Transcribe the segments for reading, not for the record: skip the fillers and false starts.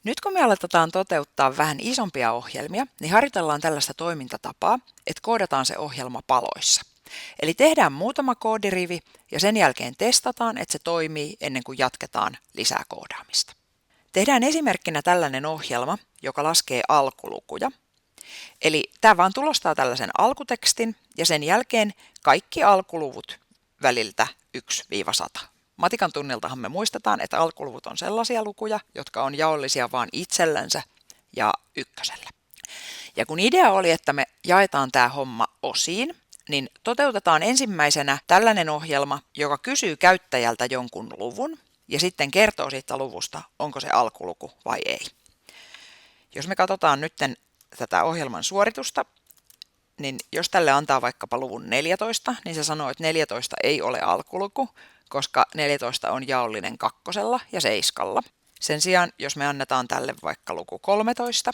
Nyt kun me aletetaan toteuttaa vähän isompia ohjelmia, niin harjoitellaan tällaista toimintatapaa, että koodataan se ohjelma paloissa. Eli tehdään muutama koodirivi ja sen jälkeen testataan, että se toimii ennen kuin jatketaan lisää koodaamista. Tehdään esimerkkinä tällainen ohjelma, joka laskee alkulukuja. Eli tämä vaan tulostaa tällaisen alkutekstin ja sen jälkeen kaikki alkuluvut väliltä 1–100. Matikan tunniltahan me muistetaan, että alkuluvut on sellaisia lukuja, jotka on jaollisia vain itsellensä ja ykkösellä. Ja kun idea oli, että me jaetaan tämä homma osiin, niin toteutetaan ensimmäisenä tällainen ohjelma, joka kysyy käyttäjältä jonkun luvun ja sitten kertoo siitä luvusta, onko se alkuluku vai ei. Jos me katsotaan nyt tätä ohjelman suoritusta, niin jos tälle antaa vaikkapa luvun 14, niin se sanoo, että 14 ei ole alkuluku, koska 14 on jaollinen 2 ja 7. Sen sijaan, jos me annetaan tälle vaikka luku 13,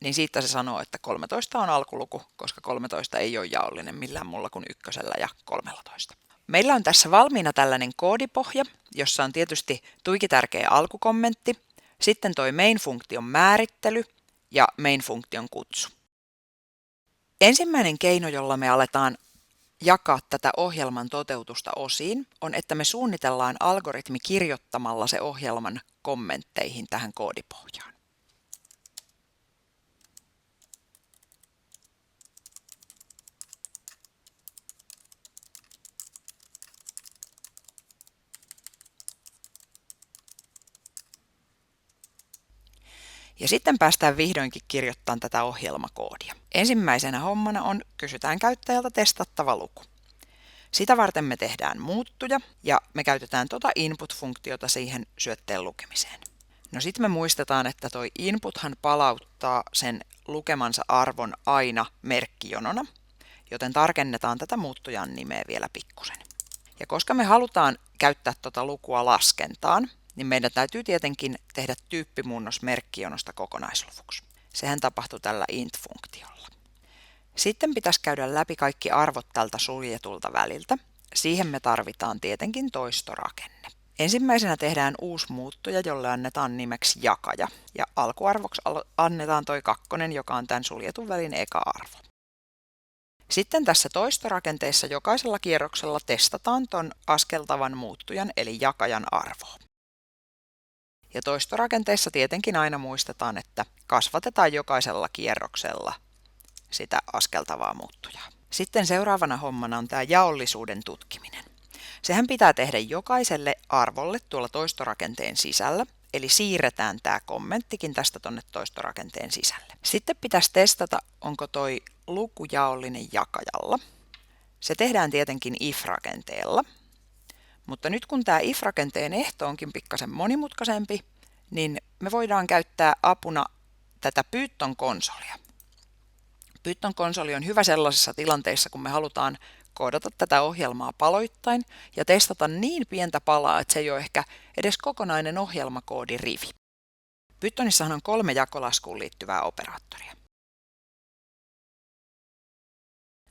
niin siitä se sanoo, että 13 on alkuluku, koska 13 ei ole jaollinen millään muulla kuin 1 ja 13. Meillä on tässä valmiina tällainen koodipohja, jossa on tietysti tuiki tärkeä alkukommentti, sitten toi main-funktion määrittely ja main-funktion kutsu. Ensimmäinen keino, jolla me aletaan jakaa tätä ohjelman toteutusta osiin, on, että me suunnitellaan algoritmi kirjoittamalla se ohjelman kommentteihin tähän koodipohjaan. Ja sitten päästään vihdoinkin kirjoittamaan tätä ohjelmakoodia. Ensimmäisenä hommana on, kysytään käyttäjältä testattava luku. Sitä varten me tehdään muuttuja ja me käytetään tuota input-funktiota siihen syötteen lukemiseen. No sitten me muistetaan, että toi inputhan palauttaa sen lukemansa arvon aina merkkijonona, joten tarkennetaan tätä muuttujan nimeä vielä pikkusen. Ja koska me halutaan käyttää tuota lukua laskentaan, niin meidän täytyy tietenkin tehdä tyyppimuunnos merkkijonosta kokonaisluvuksi. Sehän tapahtuu tällä int-funktiolla. Sitten pitäisi käydä läpi kaikki arvot tältä suljetulta väliltä. Siihen me tarvitaan tietenkin toistorakenne. Ensimmäisenä tehdään uusi muuttuja, jolle annetaan nimeksi jakaja. Ja alkuarvoksi annetaan toi 2, joka on tämän suljetun välin eka arvo. Sitten tässä toistorakenteessa jokaisella kierroksella testataan ton askeltavan muuttujan eli jakajan arvoa. Ja toistorakenteessa tietenkin aina muistetaan, että kasvatetaan jokaisella kierroksella sitä askeltavaa muuttujaa. Sitten seuraavana hommana on tämä jaollisuuden tutkiminen. Sehän pitää tehdä jokaiselle arvolle tuolla toistorakenteen sisällä, eli siirretään tämä kommenttikin tästä tuonne toistorakenteen sisälle. Sitten pitäisi testata, onko toi luku jaollinen jakajalla. Se tehdään tietenkin if-rakenteella. Mutta nyt kun tämä if-rakenteen ehto onkin pikkasen monimutkaisempi, niin me voidaan käyttää apuna tätä Python-konsolia. Python-konsoli on hyvä sellaisissa tilanteissa, kun me halutaan koodata tätä ohjelmaa paloittain ja testata niin pientä palaa, että se ei ole ehkä edes kokonainen ohjelmakoodirivi. Pythonissahan on 3 jakolaskuun liittyvää operaattoria.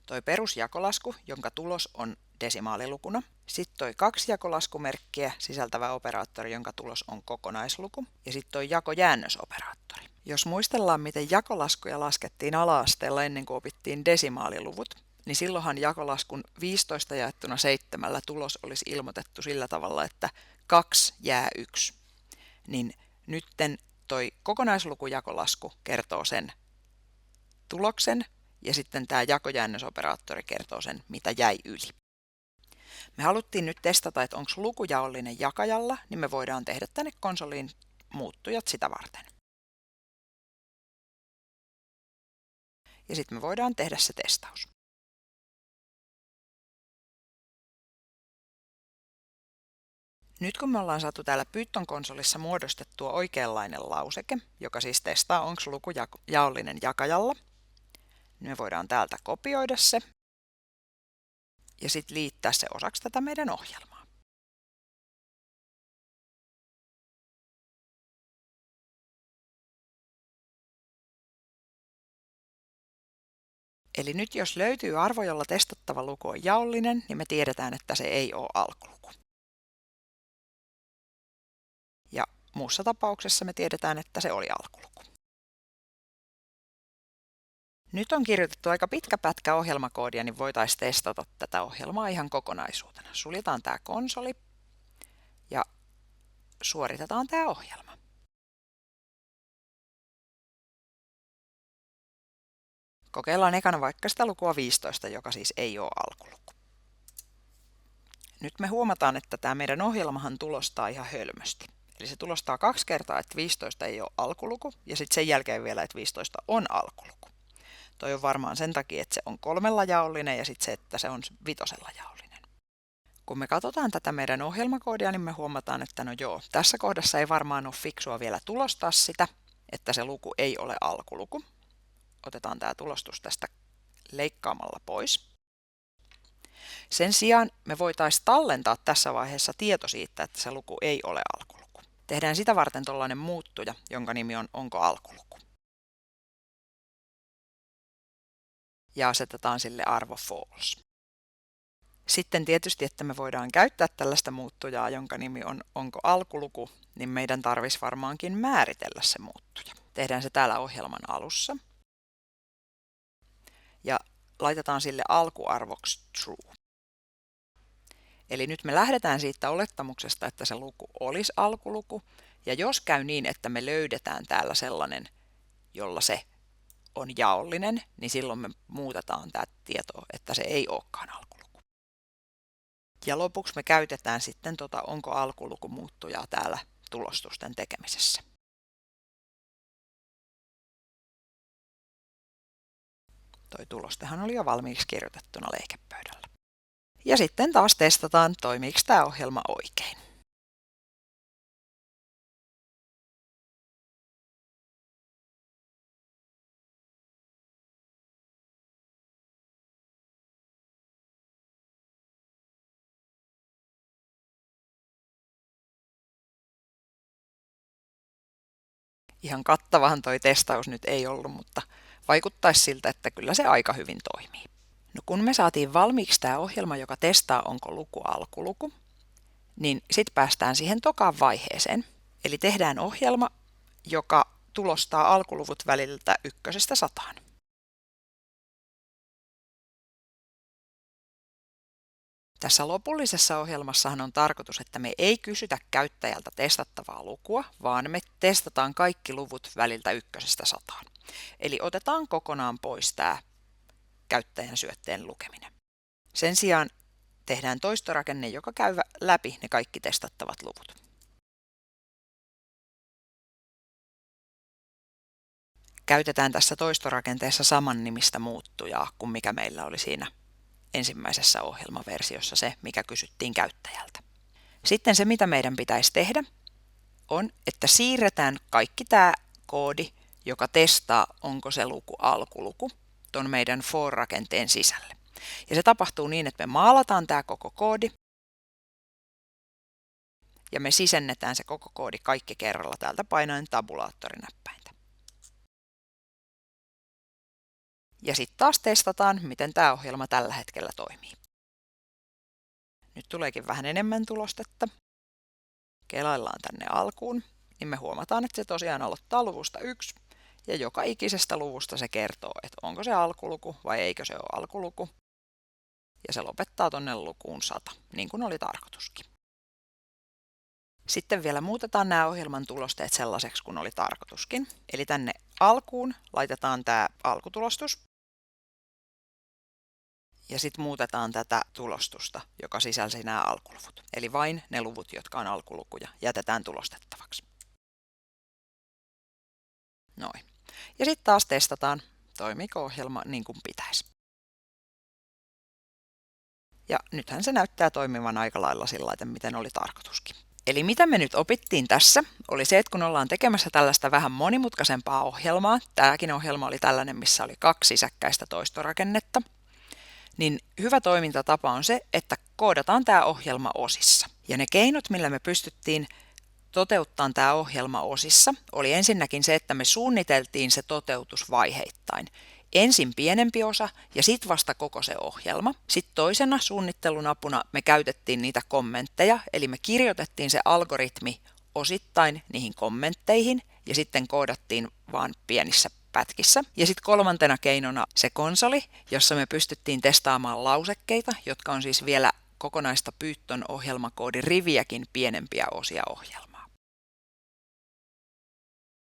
Toi perusjakolasku, jonka tulos on desimaalilukuna. Sitten toi 2 jakolaskumerkkiä sisältävä operaattori, jonka tulos on kokonaisluku. Ja sitten toi jakojäännösoperaattori. Jos muistellaan, miten jakolaskuja laskettiin ala-asteella ennen kuin opittiin desimaaliluvut, niin silloinhan jakolaskun 15 jaettuna 7 tulos olisi ilmoitettu sillä tavalla, että 2 jää 1. Niin nytten toi kokonaislukujakolasku kertoo sen tuloksen, ja sitten tämä jakojäännösoperaattori kertoo sen, mitä jäi yli. Me haluttiin nyt testata, että onko luku jaollinen jakajalla, niin me voidaan tehdä tänne konsoliin muuttujat sitä varten. Ja sitten me voidaan tehdä se testaus. Nyt kun me ollaan saatu täällä Python-konsolissa muodostettua oikeanlainen lauseke, joka siis testaa, onko luku jaollinen jakajalla, niin me voidaan täältä kopioida se ja sitten liittää se osaksi tätä meidän ohjelmaa. Eli nyt jos löytyy arvo, jolla testattava luku on jaollinen, niin me tiedetään, että se ei ole alkuluku. Ja muussa tapauksessa me tiedetään, että se oli alkuluku. Nyt on kirjoitettu aika pitkä pätkä ohjelmakoodia, niin voitaisiin testata tätä ohjelmaa ihan kokonaisuutena. Suljetaan tämä konsoli ja suoritetaan tämä ohjelma. Kokeillaan ekana vaikka sitä lukua 15, joka siis ei ole alkuluku. Nyt me huomataan, että tämä meidän ohjelmahan tulostaa ihan hölmösti. Eli se tulostaa 2 kertaa, että 15 ei ole alkuluku, ja sitten sen jälkeen vielä, että 15 on alkuluku. Toi on varmaan sen takia, että se on 3 jaollinen ja sitten se, että se on 5 jaollinen. Kun me katsotaan tätä meidän ohjelmakoodia, niin me huomataan, että no joo, tässä kohdassa ei varmaan ole fiksua vielä tulostaa sitä, että se luku ei ole alkuluku. Otetaan tämä tulostus tästä leikkaamalla pois. Sen sijaan me voitaisiin tallentaa tässä vaiheessa tieto siitä, että se luku ei ole alkuluku. Tehdään sitä varten tuollainen muuttuja, jonka nimi on onko alkuluku. Ja asetetaan sille arvo false. Sitten tietysti, että me voidaan käyttää tällaista muuttujaa, jonka nimi on onko alkuluku, niin meidän tarvitsisi varmaankin määritellä se muuttuja. Tehdään se täällä ohjelman alussa. Ja laitetaan sille alkuarvoksi true. Eli nyt me lähdetään siitä olettamuksesta, että se luku olisi alkuluku, ja jos käy niin, että me löydetään täällä sellainen, jolla se on jaollinen, niin silloin me muutetaan tämä tieto, että se ei olekaan alkuluku. Ja lopuksi me käytetään sitten onko alkuluku muuttujaa täällä tulostusten tekemisessä. Toi tulostehan oli jo valmiiksi kirjoitettuna leikepöydällä. Ja sitten taas testataan, toimiiko tämä ohjelma oikein. Ihan kattavahan toi testaus nyt ei ollut, mutta vaikuttaisi siltä, että kyllä se aika hyvin toimii. No kun me saatiin valmiiksi tämä ohjelma, joka testaa onko luku alkuluku, niin sitten päästään siihen tokaan vaiheeseen. Eli tehdään ohjelma, joka tulostaa alkuluvut väliltä 1–100. Tässä lopullisessa ohjelmassahan on tarkoitus, että me ei kysytä käyttäjältä testattavaa lukua, vaan me testataan kaikki luvut väliltä 1–100. Eli otetaan kokonaan pois tämä käyttäjän syötteen lukeminen. Sen sijaan tehdään toistorakenne, joka käy läpi ne kaikki testattavat luvut. Käytetään tässä toistorakenteessa saman nimistä muuttujaa kuin mikä meillä oli siinä ensimmäisessä ohjelmaversiossa, se mikä kysyttiin käyttäjältä. Sitten se mitä meidän pitäisi tehdä on, että siirretään kaikki tämä koodi, joka testaa onko se luku alkuluku, tuon meidän for-rakenteen sisälle. Ja se tapahtuu niin, että me maalataan tämä koko koodi ja me sisennetään se koko koodi kaikki kerralla täältä painaen tabulaattorinäppäintä. Ja sitten taas testataan, miten tämä ohjelma tällä hetkellä toimii. Nyt tuleekin vähän enemmän tulostetta. Kelaillaan tänne alkuun, niin me huomataan, että se tosiaan aloittaa luvusta 1. Ja joka ikisestä luvusta se kertoo, että onko se alkuluku vai eikö se ole alkuluku. Ja se lopettaa tonne lukuun 100, niin kuin oli tarkoituskin. Sitten vielä muutetaan nämä ohjelman tulosteet sellaiseksi, kun oli tarkoituskin. Eli tänne alkuun laitetaan tämä alkutulostus. Ja sitten muutetaan tätä tulostusta, joka sisälsi nämä alkuluvut. Eli vain ne luvut, jotka on alkulukuja, jätetään tulostettavaksi. Noin. Ja sitten taas testataan, toimiiko ohjelma niin kuin pitäisi. Ja nythän se näyttää toimivan aika lailla sillä, miten oli tarkoituskin. Eli mitä me nyt opittiin tässä, oli se, että kun ollaan tekemässä tällaista vähän monimutkaisempaa ohjelmaa, tämäkin ohjelma oli tällainen, missä oli 2 sisäkkäistä toistorakennetta, niin hyvä toimintatapa on se, että koodataan tämä ohjelma osissa. Ja ne keinot, millä me pystyttiin toteuttamaan tämä ohjelma osissa, oli ensinnäkin se, että me suunniteltiin se toteutus vaiheittain. Ensin pienempi osa ja sitten vasta koko se ohjelma. Sitten toisena suunnittelun apuna me käytettiin niitä kommentteja, eli me kirjoitettiin se algoritmi osittain niihin kommentteihin ja sitten koodattiin vaan pienissä pätkissä. Ja sitten kolmantena keinona se konsoli, jossa me pystyttiin testaamaan lausekkeita, jotka on siis vielä kokonaista Python ohjelmakoodin riviäkin pienempiä osia ohjelmaa.